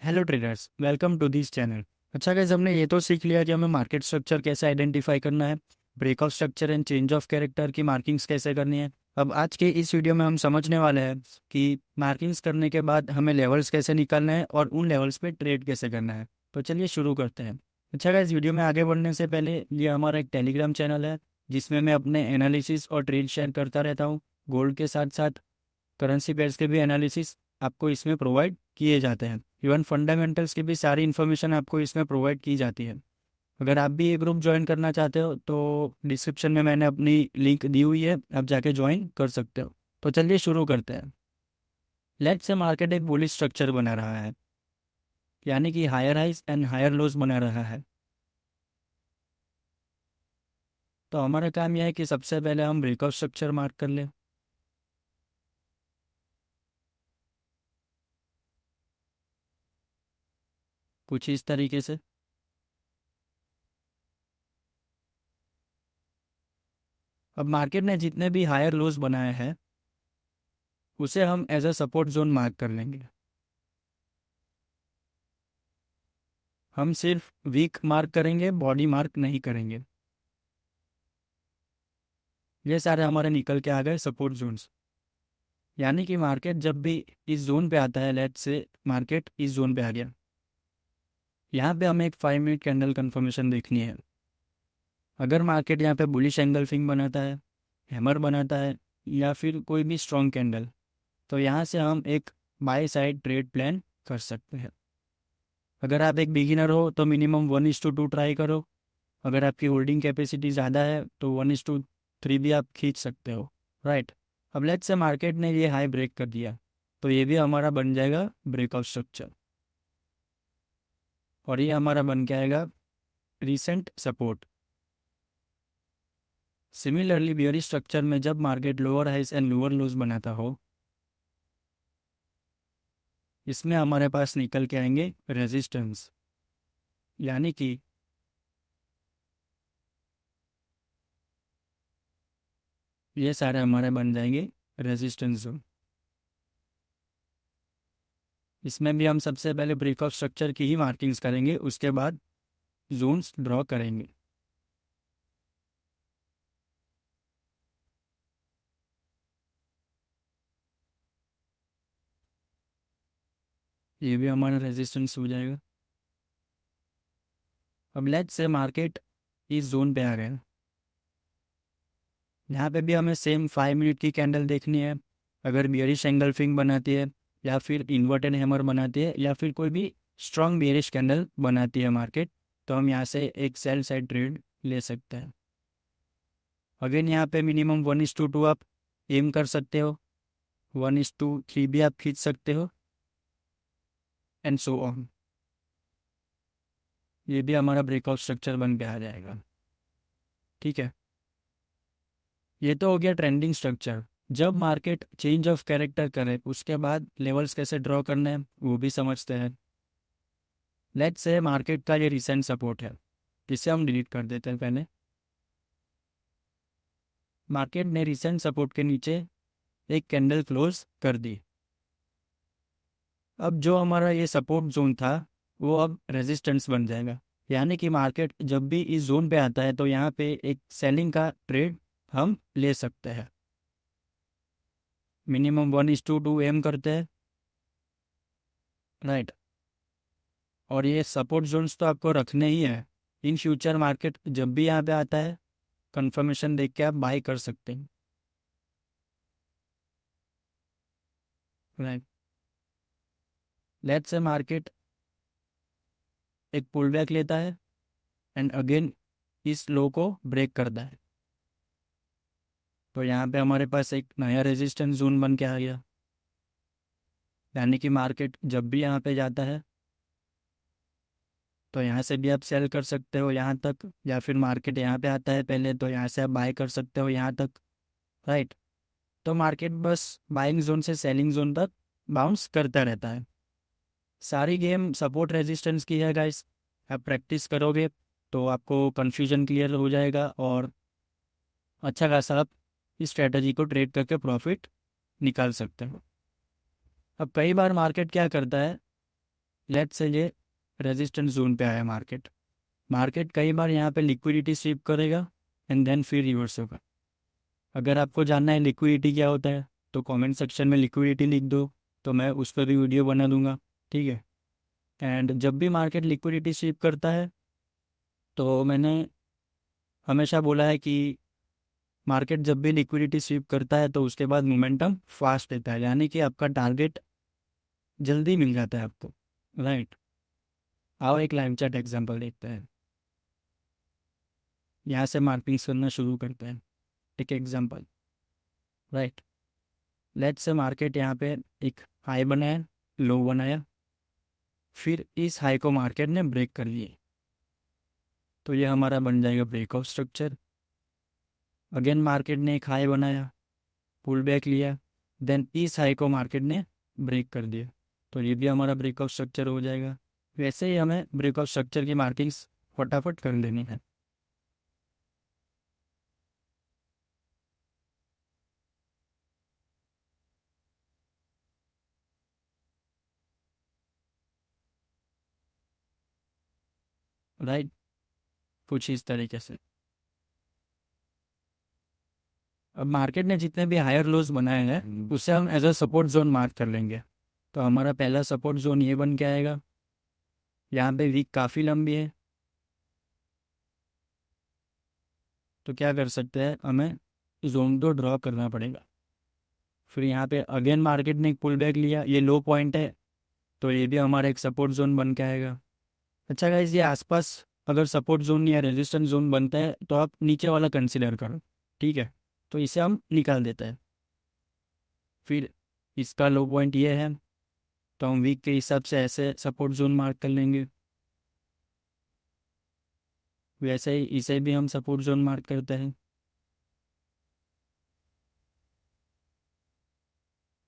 Hello traders, welcome to this channel. अच्छा guys, हमने ये तो सीख लिया कि हमें मार्केट स्ट्रक्चर कैसे आइडेंटिफाई करना है, breakout structure and change of character की मार्किंग्स कैसे करनी है। अब आज के इस वीडियो में हम समझने वाले हैं कि मार्किंग्स करने के बाद हमें लेवल्स कैसे निकालना है और उन लेवल्स पे ट्रेड कैसे करना है। तो चलिए शुरू करते हैं। अच्छा गाइस, वीडियो में आगे बढ़ने से पहले ये हमारा एक टेलीग्राम चैनल है जिसमें मैं अपने एनालिसिस और ट्रेड शेयर करता रहता हूँ। गोल्ड के साथ साथ करेंसी पेयर्स के भी एनालिसिस आपको इसमें प्रोवाइड किए जाते हैं। इवन फंडामेंटल्स की भी सारी इन्फॉर्मेशन आपको इसमें प्रोवाइड की जाती है। अगर आप भी ये ग्रुप ज्वाइन करना चाहते हो तो डिस्क्रिप्शन में मैंने अपनी लिंक दी हुई है, आप जाके ज्वाइन कर सकते हो। तो चलिए शुरू करते हैं। लेट्स से मार्केट एक बुलिश स्ट्रक्चर बना रहा है, यानी कि higher highs and higher lows बना रहा है। तो हमारा काम यह है कि सबसे पहले हम ब्रेकआउट स्ट्रक्चर मार्क कर लें। कुछ इस तरीके से। अब मार्केट ने जितने भी हायर लोज बनाए हैं उसे हम as a support zone mark कर लेंगे। हम सिर्फ वीक मार्क करेंगे, बॉडी मार्क नहीं करेंगे। ये सारे हमारे निकल के आ गए सपोर्ट जोन्स। यानी कि मार्केट जब भी इस जोन पे आता है, लेट से मार्केट इस जोन पे आ गया, यहाँ पे हमें एक 5 मिनट कैंडल कंफर्मेशन देखनी है। अगर मार्केट यहाँ पे बुलिश एंगल्फिंग बनाता है, हैमर बनाता है या फिर कोई भी स्ट्रॉन्ग कैंडल, तो यहाँ से हम एक बाय साइड ट्रेड प्लान कर सकते हैं। अगर आप एक बिगिनर हो तो मिनिमम 1:2 ट्राई करो। अगर आपकी होल्डिंग कैपेसिटी ज़्यादा है तो 1:3 भी आप खींच सकते हो। राइट। अब लेट्स से मार्केट ने ये हाई ब्रेक कर दिया, तो ये भी हमारा बन जाएगा ब्रेकआउट स्ट्रक्चर, और ये हमारा बन के आएगा recent support. Similarly bearish structure में जब market lower highs and lower lows बनाता हो, इसमें हमारे पास निकल के आएंगे रेजिस्टेंस, यानी कि ये सारे हमारे बन जाएंगे रेजिस्टेंस जोन। इसमें भी हम सबसे पहले ब्रेकआउट स्ट्रक्चर की ही मार्किंग्स करेंगे, उसके बाद जोन्स ड्रॉ करेंगे। ये भी हमारा रेजिस्टेंस हो जाएगा। अब लेट्स से मार्केट इस जोन पे आ गया, यहाँ पे भी हमें सेम 5 मिनट की कैंडल देखनी है। अगर बियरिश एंगल्फिंग बनाती है या फिर इन्वर्टेड हैमर बनाती है या फिर कोई भी स्ट्रॉन्ग बियरिश कैंडल बनाती है मार्केट, तो हम यहाँ से एक सेल साइड ट्रेड ले सकते हैं। अगेन यहाँ पे मिनिमम 1:2 आप एम कर सकते हो, 1:3 भी आप खींच सकते हो, एंड सो ऑन। ये भी हमारा ब्रेकआउट स्ट्रक्चर बन के आ जाएगा। ठीक है, ये तो हो गया ट्रेंडिंग स्ट्रक्चर। जब मार्केट चेंज ऑफ कैरेक्टर करे उसके बाद लेवल्स कैसे ड्रॉ करने हैं वो भी समझते हैं। लेट्स से मार्केट का ये रिसेंट सपोर्ट है, जिसे हम डिलीट कर देते हैं पहले। मार्केट ने रिसेंट सपोर्ट के नीचे एक कैंडल क्लोज कर दी। अब जो हमारा ये सपोर्ट जोन था वो अब रेजिस्टेंस बन जाएगा, यानी कि मार्केट जब भी इस जोन पे आता है तो यहाँ पे एक सेलिंग का ट्रेड हम ले सकते हैं। मिनिमम 1:2 एम करते हैं। राइट। और ये सपोर्ट जोन्स तो आपको रखने ही है। इन फ्यूचर मार्केट जब भी यहाँ पे आता है, कंफर्मेशन देख के आप बाई कर सकते हैं। राइट। लेट्स से मार्केट एक पुल बैक लेता है एंड अगेन इस लो को ब्रेक करता है, तो यहाँ पे हमारे पास एक नया रेजिस्टेंस जोन बन के आ गया। यानी कि मार्केट जब भी यहाँ पे जाता है तो यहाँ से भी आप सेल कर सकते हो यहाँ तक, या फिर मार्केट यहाँ पे आता है पहले तो यहाँ से आप बाय कर सकते हो यहाँ तक। राइट। तो मार्केट बस बाइंग जोन से सेलिंग जोन तक बाउंस करता रहता है। सारी गेम सपोर्ट रेजिस्टेंस की है गाइस। आप प्रैक्टिस करोगे तो आपको कन्फ्यूजन क्लियर हो जाएगा और अच्छा खासा आप इस स्ट्रेटजी को ट्रेड करके प्रॉफिट निकाल सकते हो। अब कई बार मार्केट क्या करता है, लेट्स से ये रेजिस्टेंस जोन पे आया मार्केट। मार्केट कई बार यहाँ पे लिक्विडिटी स्वीप करेगा एंड देन फिर रिवर्स होगा। अगर आपको जानना है लिक्विडिटी क्या होता है तो कमेंट सेक्शन में लिक्विडिटी लिख दो, तो मैं उस पर भी वीडियो बना दूंगा। ठीक है। एंड जब भी मार्केट लिक्विडिटी स्वीप करता है तो मैंने हमेशा बोला है कि मार्केट जब भी लिक्विडिटी स्वीप करता है तो उसके बाद मोमेंटम फास्ट देता है, यानी कि आपका टारगेट जल्दी मिल जाता है आपको। राइट। आओ एक लाइव चार्ट एग्जांपल देखते हैं। यहाँ से मार्किंग करना शुरू करते हैं। एक example. Right. Let's say market यहाँ पे एक हाई बनाया, लो बनाया, फिर इस हाई को मार्केट ने ब्रेक कर लिए, तो ये हमारा बन जाएगा ब्रेकआउट स्ट्रक्चर। अगेन मार्केट ने एक हाई बनाया, पुल बैक लिया, देन इस हाई को मार्केट ने ब्रेक कर दिया, तो ये भी हमारा ब्रेकआउट स्ट्रक्चर हो जाएगा। वैसे ही हमें ब्रेकआउट स्ट्रक्चर की मार्किंग्स फटाफट कर लेनी है। राइट। कुछ इस तरीके से। अब मार्केट ने जितने भी हायर लोज बनाए हैं उसे हम as a support zone mark कर लेंगे। तो हमारा पहला सपोर्ट जोन ये बन के आएगा। यहाँ पे वीक काफ़ी लंबी है, तो क्या कर सकते हैं, हमें जोन तो ड्रॉ करना पड़ेगा। फिर यहाँ पे अगेन मार्केट ने एक पुल बैक लिया, ये लो पॉइंट है, तो ये भी हमारा एक सपोर्ट जोन बन के आएगा। अच्छा गाइस, ये आसपास अगर सपोर्ट जोन या रेजिस्टेंस जोन बनता है तो आप नीचे वाला कंसिडर करो। ठीक है। तो इसे हम निकाल देते हैं। फिर इसका लो पॉइंट ये है, तो हम वीक के हिसाब से ऐसे सपोर्ट जोन मार्क कर लेंगे। वैसे ही इसे भी हम सपोर्ट जोन मार्क करते हैं।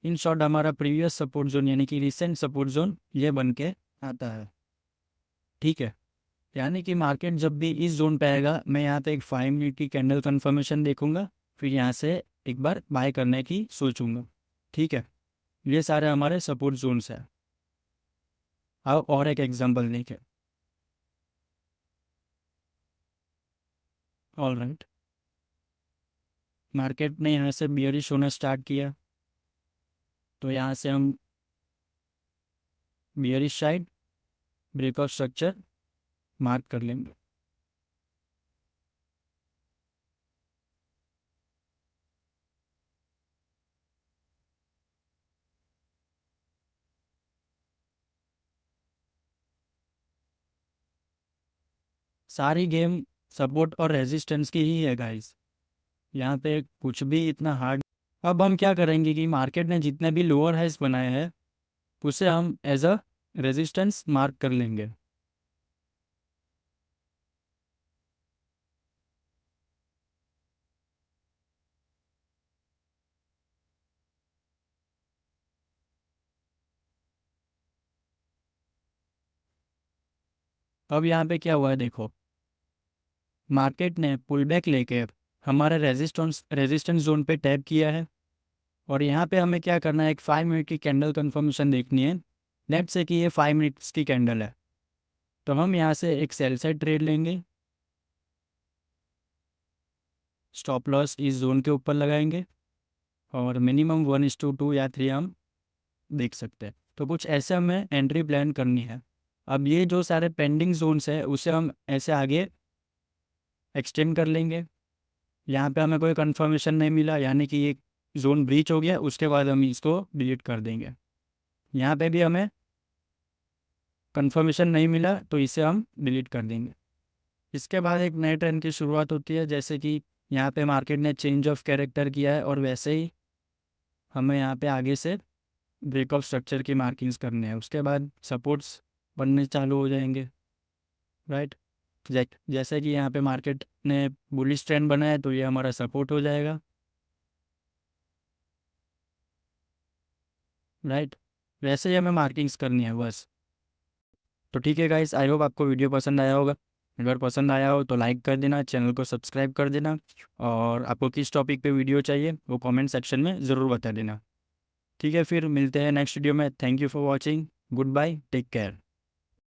इन शॉर्ट हमारा प्रीवियस सपोर्ट जोन यानी कि रिसेंट सपोर्ट जोन ये बन के आता है। ठीक है। यानी कि मार्केट जब भी इस जोन पे आएगा, मैं यहाँ पे एक 5 मिनट की कैंडल कंफर्मेशन देखूंगा, फिर यहाँ से एक बार बाय करने की सोचूंगा। ठीक है। ये सारे हमारे सपोर्ट जोन्स हैं। अब और एक एग्जांपल देखें। All right. मार्केट ने यहाँ से बियरिश होना स्टार्ट किया, तो यहाँ से हम bearish side breakout structure mark कर लेंगे। सारी गेम सपोर्ट और रेजिस्टेंस की ही है गाइस, यहाँ पे कुछ भी इतना हार्ड। अब हम क्या करेंगे कि मार्केट ने जितने भी लोअर हाइस बनाए हैं उसे हम एज अ रेजिस्टेंस मार्क कर लेंगे। अब यहाँ पे क्या हुआ है देखो, मार्केट ने पुल बैक लेके हमारे रेजिस्टेंस जोन पे टैप किया है, और यहाँ पे हमें क्या करना है, एक 5 मिनट की कैंडल कंफर्मेशन देखनी है। लेट्स से कि ये 5 मिनट्स की कैंडल है, तो हम यहाँ से एक सेल साइड ट्रेड लेंगे, स्टॉप लॉस इस जोन के ऊपर लगाएंगे, और मिनिमम 1:2 या 3 हम देख सकते हैं। तो कुछ ऐसे हमें एंट्री प्लान करनी है। अब ये जो सारे पेंडिंग जोन्स है उसे हम ऐसे आगे एक्सटेंड कर लेंगे। यहाँ पे हमें कोई कंफर्मेशन नहीं मिला, यानी कि ये जोन ब्रीच हो गया, उसके बाद हम इसको डिलीट कर देंगे। यहाँ पे भी हमें कंफर्मेशन नहीं मिला, तो इसे हम डिलीट कर देंगे। इसके बाद एक नए ट्रेंड की शुरुआत होती है, जैसे कि यहाँ पे मार्केट ने चेंज ऑफ कैरेक्टर किया है, और वैसे ही हमें यहाँ पे आगे से ब्रेकआउट स्ट्रक्चर की मार्किंग्स करने हैं। उसके बाद सपोर्ट्स बनने चालू हो जाएंगे। राइट। जैसे कि यहाँ पे मार्केट ने बुलिश ट्रेंड बनाया, तो ये हमारा सपोर्ट हो जाएगा। राइट। वैसे ही हमें मार्किंग्स करनी है बस। तो ठीक है गाइस, आई होप आपको वीडियो पसंद आया होगा। अगर पसंद आया हो तो लाइक कर देना, चैनल को सब्सक्राइब कर देना, और आपको किस टॉपिक पे वीडियो चाहिए वो कमेंट सेक्शन में ज़रूर बता देना। ठीक है, फिर मिलते हैं नेक्स्ट वीडियो में। Thank you for watching. Goodbye, take care.